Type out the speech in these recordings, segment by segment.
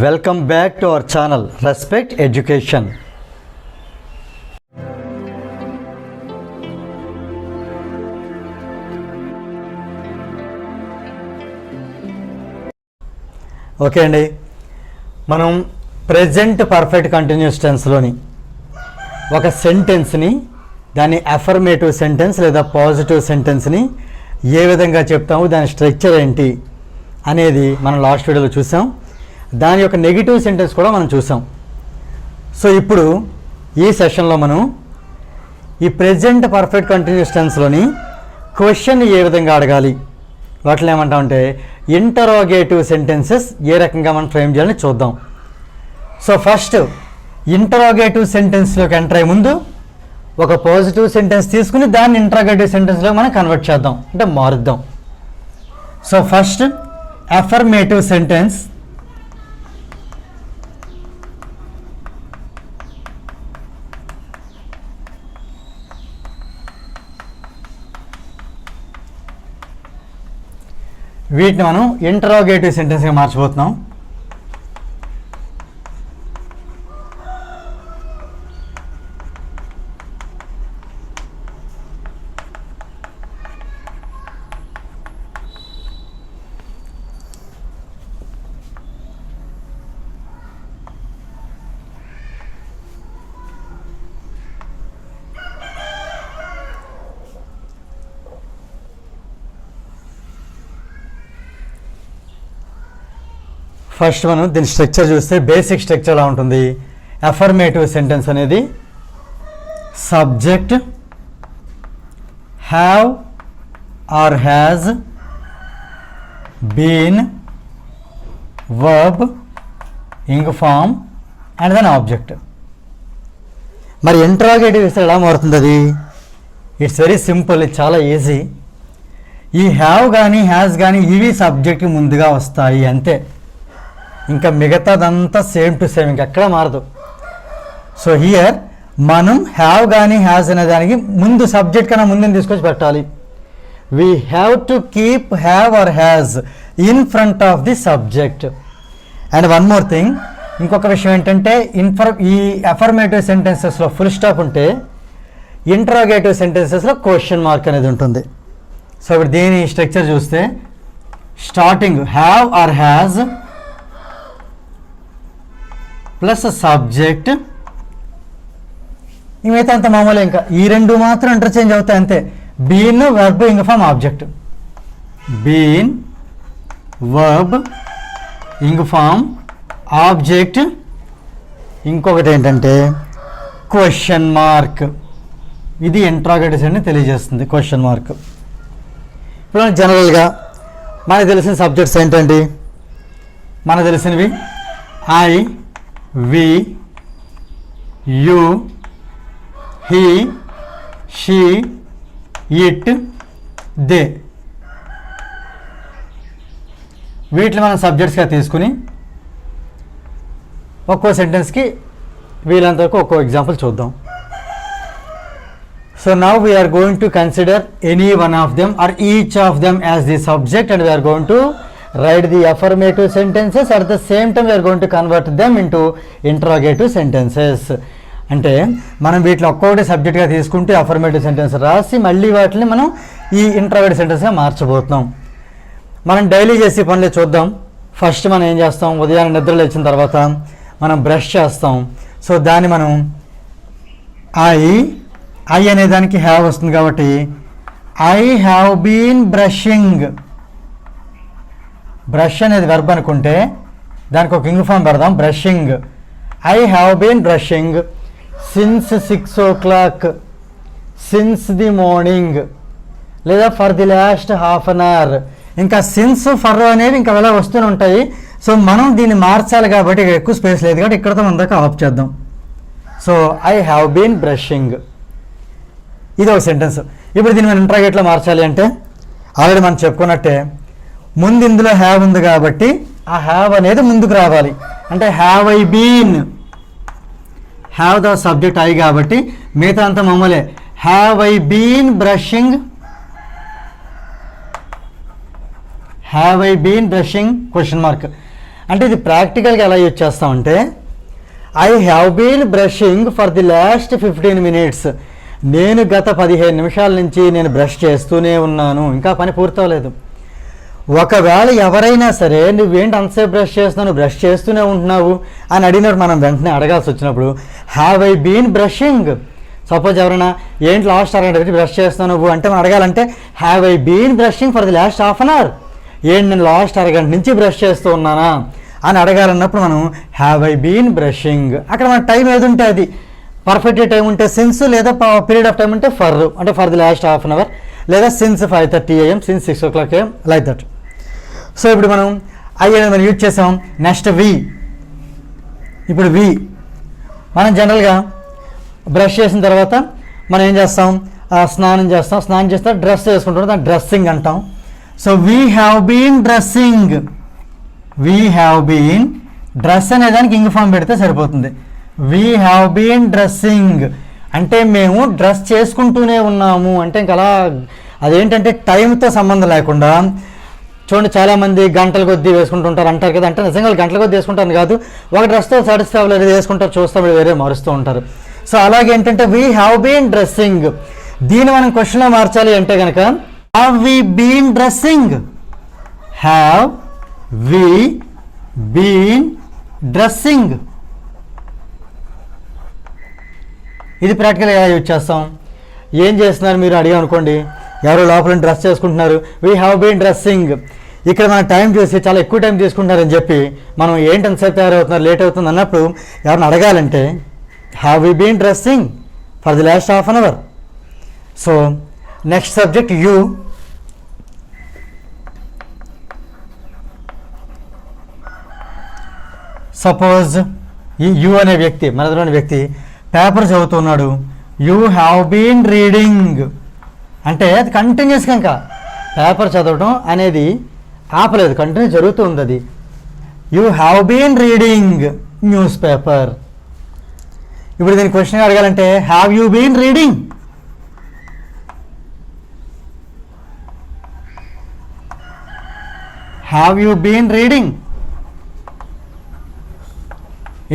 Welcome back to our channel respect education. Okay అండి, మనం present perfect continuous టెన్స్లోని ఒక సెంటెన్స్ని దాని అఫర్మేటివ్ సెంటెన్స్ లేదా పాజిటివ్ సెంటెన్స్ని ఏ విధంగా చెప్తాము, దాని స్ట్రక్చర్ ఏంటి అనేది మనం లాస్ట్ వీడియోలో చూసాం. దాని యొక్క నెగిటివ్ సెంటెన్స్ కూడా మనం చూసాం. సో ఇప్పుడు ఈ సెషన్లో మనం ఈ ప్రెజెంట్ పర్ఫెక్ట్ కంటిన్యూస్ టెన్స్లోని క్వశ్చన్ ఏ విధంగా అడగాలి, వాటిని ఏమంటామంటే ఇంటరోగేటివ్ సెంటెన్సెస్ ఏ రకంగా మనం ఫ్రేమ్ చేయాలని చూద్దాం. సో ఫస్ట్ ఇంటరోగేటివ్ సెంటెన్స్లోకి ఎంటర్ అయ్యే ముందు ఒక పాజిటివ్ సెంటెన్స్ తీసుకుని దాన్ని ఇంటరోగేటివ్ సెంటెన్స్లో మనం కన్వర్ట్ చేద్దాం, అంటే మారుద్దాం. So first affirmative sentence. వీటిని మనం ఇంటరోగేటివ్ సెంటెన్స్గా మార్చబోతున్నాం. ఫస్ట్ మనం దీని స్ట్రక్చర్ చూస్తే బేసిక్ స్ట్రక్చర్ ఎలా ఉంటుంది. అఫర్మేటివ్ సెంటెన్స్ అనేది subject, have or has, been, verb, ing form and then object. మరి ఇంటరోగేటివ్ ఇస్తే ఎలా మారుతుంది అది? ఇట్స్ వెరీ సింపుల్, ఇది చాలా ఈజీ. ఈ హ్యావ్ కానీ హ్యాజ్ కానీ ఇవి సబ్జెక్ట్కి ముందుగా వస్తాయి అంతే, ఇంకా మిగతాదంతా సేమ్ టు సేమ్, ఇంకెక్కడ మారదు. సో హియర్ మనం హ్యావ్ కానీ హ్యాజ్ అనే దానికి ముందు సబ్జెక్ట్ కన్నా ముందు తీసుకొచ్చి పెట్టాలి. We have to keep have or has in front of the subject. And one more thing, ఇంకొక విషయం ఏంటంటే ఈ అఫర్మేటివ్ సెంటెన్సెస్లో ఫుల్ స్టాప్ ఉంటే ఇంటరోగేటివ్ సెంటెన్సెస్లో క్వశ్చన్ మార్క్ అనేది ఉంటుంది. సో ఇప్పుడు దీని స్ట్రక్చర్ చూస్తే starting have or has plus subject, ఇవైతే అంత మామూలు, ఇంకా ఈ రెండు మాత్రం ఇంటర్చేంజ్ అవుతాయి అంతే. Been, verb, ing form, object. Been, verb, ing form, object. ఇంకొకటి ఏంటంటే క్వశ్చన్ మార్క్. ఇది ఇంటరోగేటివ్స్ అని తెలియజేస్తుంది, క్వశ్చన్ మార్క్. ఇప్పుడు జనరల్గా మనకు తెలిసిన సబ్జెక్ట్స్ ఏంటండి? మనకు తెలిసినవి I, we, you, he, she, it, they. వీటిని మనం సబ్జెక్ట్స్గా తీసుకుని ఒక్కో సెంటెన్స్కి వీలంతవరకు ఒక్కో ఎగ్జాంపుల్ చూద్దాం. So now we're going to consider any one of them or each of them as the subject and we're going to write the affirmative sentences. At the same time we are going to convert them into interrogative sentences. అంటే మనం వీటిలో ఒక్కొక్కటి సబ్జెక్ట్గా తీసుకుంటే affirmative sentence రాసి మళ్ళీ వాటిని మనం ఈ ఇంటరోగేటివ్ సెంటెన్స్గా మార్చబోతున్నాం. మనం డైలీ చేసే పనులే చూద్దాం. ఫస్ట్ మనం ఏం చేస్తాం, ఉదయాన్నే నిద్ర లేచిన తర్వాత మనం బ్రష్ చేస్తాం. సో దాన్ని మనం ఐ అనే దానికి హ్యావ్ వస్తుంది కాబట్టి I have been brushing. Brush అనేది వెర్బ్ అనుకుంటే దానికి ఒక ఇంగ్ ఫామ్ పెడదాం, brushing. I have been brushing since 6 o'clock, since the morning, లేదా for the last half an hour. ఇంకా సిన్స్, ఫర్ అనేవి ఇంకా అలా వస్తూనే ఉంటాయి. సో మనం దీన్ని మార్చాలి కాబట్టి ఇక్కడ ఎక్కువ స్పేస్ లేదు కాబట్టి ఇక్కడతో మన దాకా ఆఫ్ చేద్దాం. So I have been brushing, ఇది ఒక సెంటెన్స్. ఇప్పుడు దీన్ని మనం ఇంటరోగేటివ్లో మార్చాలి అంటే ఆల్రెడీ మనం చెప్పుకున్నట్టే ముందు ఇందులో హ్యావ్ ఉంది కాబట్టి ఆ హ్యావ్ అనేది ముందుకు రావాలి. అంటే have I been, have the subject I కాబట్టి మిగతా అంతా మామూలే. Have I been brushing, have I been brushing question mark. అంటే ఇది ప్రాక్టికల్గా ఎలా యూజ్ చేస్తామంటే I have been brushing for the last 15 minutes. నేను గత 15 నిమిషాల నుంచి నేను బ్రష్ చేస్తూనే ఉన్నాను, ఇంకా పని పూర్తవలేదు. ఒకవేళ ఎవరైనా సరే నువ్వేంటి అంతసేపు బ్రష్ చేస్తున్నావు, బ్రష్ చేస్తూనే ఉంటున్నావు అని అడిగినప్పుడు మనం వెంటనే అడగాల్సి వచ్చినప్పుడు have I been brushing. Suppose ఎవరైనా ఏంటి లాస్ట్ అరగంట నుంచి బ్రష్ చేస్తావు నువ్వు అంటే మనం అడగాలంటే have I been brushing for the last half an hour. ఏంటి నేను లాస్ట్ అరగంట నుంచి బ్రష్ చేస్తూ ఉన్నానా అని అడగాలన్నప్పుడు మనం హ్యావ్ ఐ బీన్ బ్రషింగ్. అక్కడ మన టైం ఏది ఉంటే అది పర్ఫెక్ట్ టైం ఉంటే సిన్స్, లేదా పీరియడ్ ఆఫ్ టైం ఉంటే ఫర్, అంటే for the last half an hour, లేదా since 5:30 AM, since 6 o'clock AM, like that. So ఇప్పుడు మనం ఐ అనేది మనం యూజ్ చేసాం. Next we. ఇప్పుడు వి మనం జనరల్గా బ్రష్ చేసిన తర్వాత మనం ఏం చేస్తాం, స్నానం చేస్తాం, స్నానం చేస్తే డ్రెస్ వేసుకుంటాం, దాన్ని డ్రెస్సింగ్ అంటాం. So we have been dressing. We have been, dress అనే దానికి ఇంగ్ ఫామ్ పెడితే సరిపోతుంది. వీ హ్యావ్ బీన్ డ్రెస్సింగ్ అంటే మేము డ్రెస్ చేసుకుంటూనే ఉన్నాము అంటే ఇంకా అలా అదేంటంటే టైంతో సంబంధం లేకుండా. చూడండి చాలామంది గంటల కొద్దీ వేసుకుంటుంటారు అంటారు కదా, అంటే నిజంగా గంటల కొద్దీ వేసుకుంటారు కాదు, ఒక డ్రెస్తో సాటిస్ఫై అవ్వలేదు వేసుకుంటారు, చూస్తాం వేరే మారుస్తూ ఉంటారు. సో అలాగే ఏంటంటే వీ హ్యావ్ బీన్ డ్రెస్సింగ్. దీన్ని మనం క్వశ్చన్లో మార్చాలి అంటే కనుక have we been dressing, have we been dressing. ఇది ప్రాక్టికల్గా ఎలా యూజ్ చేస్తాం. ఏం చేస్తున్నారు మీరు అడిగా అనుకోండి, ఎవరో లోపల డ్రెస్ చేసుకుంటున్నారు, వీ హ్యావ్ బీన్ డ్రెస్సింగ్. ఇక్కడ మన టైం చూసి చాలా ఎక్కువ టైం తీసుకుంటున్నారని చెప్పి మనం ఏంటి అంతసేపు తయారవుతున్నారు, లేట్ అవుతుంది అన్నప్పుడు ఎవరిని అడగాలంటే have we been dressing for the last half an hour. So next subject you. సపోజ్ ఈ యూ అనే వ్యక్తి, మనలోని వ్యక్తి పేపర్ చదువుతున్నాడు. యూ హ్యావ్ బీన్ రీడింగ్ అంటే అది కంటిన్యూస్గా ఇంకా పేపర్ చదవడం అనేది ఆపలేదు, కంటిన్యూ జరుగుతూ ఉంది అది. You have been reading newspaper. ఇప్పుడు దీని క్వశ్చన్ అడగాలంటే have you been reading. Have you been reading.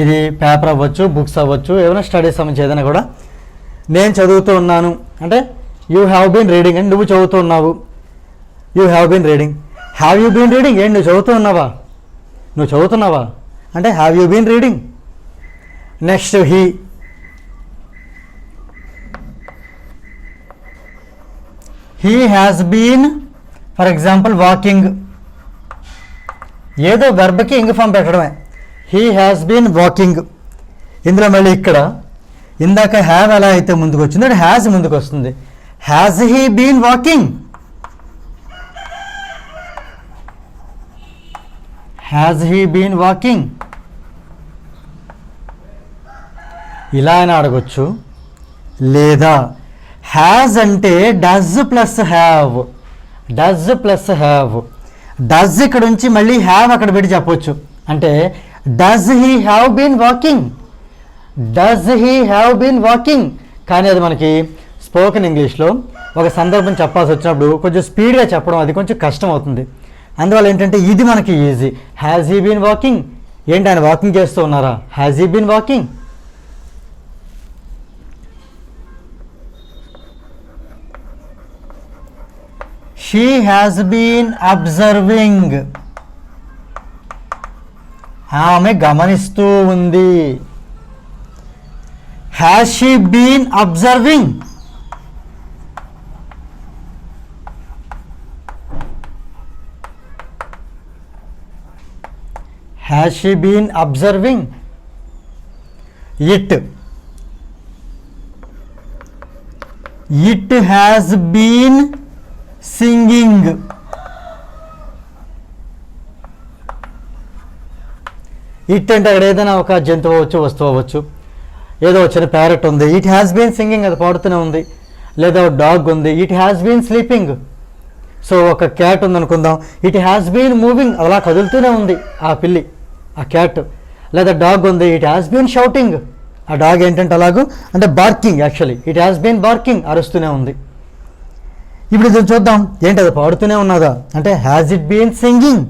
ఇది పేపర్ అవ్వచ్చు, బుక్స్ అవ్వచ్చు, ఏమైనా స్టడీస్ సంబంధించి ఏదైనా కూడా. నేను చదువుతూ ఉన్నాను అంటే యూ హ్యావ్ బీన్ రీడింగ్ అని నువ్వు చదువుతూ ఉన్నావు. You have been reading. Have you been reading ఏంటి నువ్వు చదువుతూ ఉన్నావా, నువ్వు చదువుతున్నావా అంటే have you been reading. Next he. He has been for example walking. ఏదో వెర్బ్కి ఇంగ్ ఫామ్ పెట్టడమే. He has been walking. ఇందులో మళ్ళీ ఇక్కడ ఇందాక హ్యావ్ ఎలా అయితే ముందుకు వచ్చిందో అది హ్యాజ్ ముందుకు వస్తుంది. Has he been walking. Has he been walking. ఇలా అని అడగొచ్చు. లేదా హ్యాజ్ అంటే does plus have, does plus have. Does ఇక్కడ నుంచి మళ్ళీ హ్యావ్ అక్కడ పెట్టి చెప్పొచ్చు. అంటే does he have been walking, does he have been walking. కానీ అది మనకి స్పోకెన్ ఇంగ్లీష్లో ఒక సందర్భం చెప్పాల్సి వచ్చినప్పుడు కొంచెం స్పీడ్గా చెప్పడం అది కొంచెం కష్టం అవుతుంది. అందువల్ల ఏంటంటే ఇది మనకి easy. Has he been walking. ఏంటి ఆయన వాకింగ్ చేస్తూ ఉన్నారా, has he been walking. She has been observing. ఆమె గమనిస్తూ ఉంది. Has she been observing. Has she been observing. It. It has been singing. It అంటే అక్కడ ఏదైనా ఒక జంతువు అవ్వచ్చు, వస్తువు అవ్వచ్చు. ఏదో చిన్న ప్యారెట్ ఉంది, ఇట్ హ్యాస్ బీన్ సింగింగ్, అది పాడుతూనే ఉంది. లేదా ఒక డాగ్ ఉంది, it has been sleeping. So ఒక క్యాట్ ఉందనుకుందాం, ఇట్ హ్యాస్ బీన్ మూవింగ్, అలా కదులుతూనే ఉంది ఆ పిల్లి, ఆ క్యాట్. లేదా డాగ్ ఉంది, ఇట్ హ్యాస్ బీన్ షౌటింగ్. ఆ డాగ్ ఏంటంటే అలాగూ అంటే barking, actually it has been barking, అరుస్తూనే ఉంది. ఇప్పుడు ఇది చూద్దాం, ఏంటి అది పాడుతూనే ఉన్నదా అంటే has it been singing.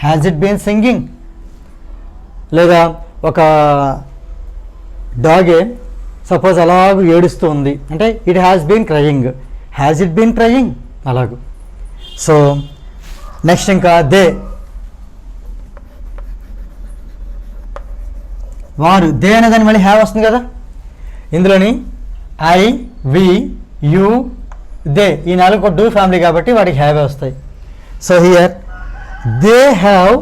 Has it been singing. లేదా ఒక డాగే సపోజ్ అలాగూ ఏడుస్తూ ఉంది అంటే it has been crying. Has it been crying అలాగూ. సో నెక్స్ట్ ఇంకా దే, వారు, దే అనేదాన్ని మళ్ళీ హ్యావ్ వస్తుంది కదా, ఇందులోని ఐ, వి, యూ, దే ఈ 4 డూ ఫ్యామిలీ కాబట్టి వాటికి హ్యావ్ వస్తాయి. So here they have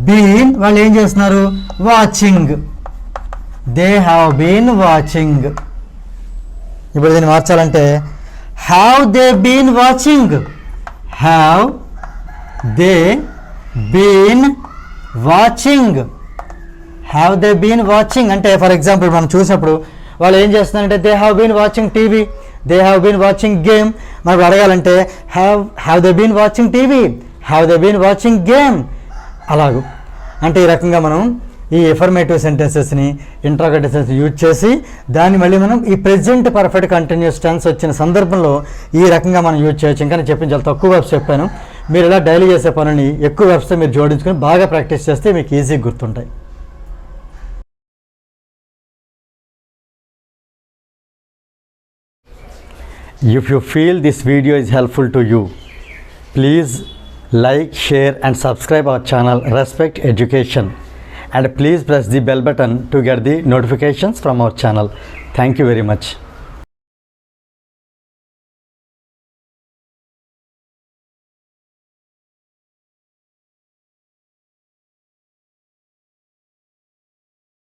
been, వాళ్ళు ఏం చేస్తున్నారు, watching. They have been watching. ఇప్పుడు దీన్ని మార్చాలంటే have they been watching. Have they been watching. Have they been watching అంటే ఫర్ ఎగ్జాంపుల్ మనం చూసినప్పుడు వాళ్ళు ఏం చేస్తున్నారంటే they have been watching TV, they have been watching game. మనకు అడగాలంటే have they been watching TV, have they been watching game అలాగూ. అంటే ఈ రకంగా మనం ఈ ఎఫర్మేటివ్ సెంటెన్సెస్ని ఇంట్రాగేటివ్ సెంటెన్స్ యూజ్ చేసి దాన్ని మళ్ళీ మనం ఈ ప్రెజెంట్ పర్ఫెక్ట్ కంటిన్యూస్ టెన్స్ వచ్చిన సందర్భంలో ఈ రకంగా మనం యూజ్ చేయొచ్చు. ఇంకా నేను చాలా తక్కువ వెబ్స్ చెప్పాను. మీరు ఇలా డైలీ చేసే పనులని ఎక్కువ వెబ్స్తో మీరు జోడించుకొని బాగా ప్రాక్టీస్ చేస్తే మీకు ఈజీగా గుర్తుంటాయి. If you feel this video is helpful to you, please like, share and subscribe our channel Respect Education, and please press the bell button to get the notifications from our channel. Thank you very much.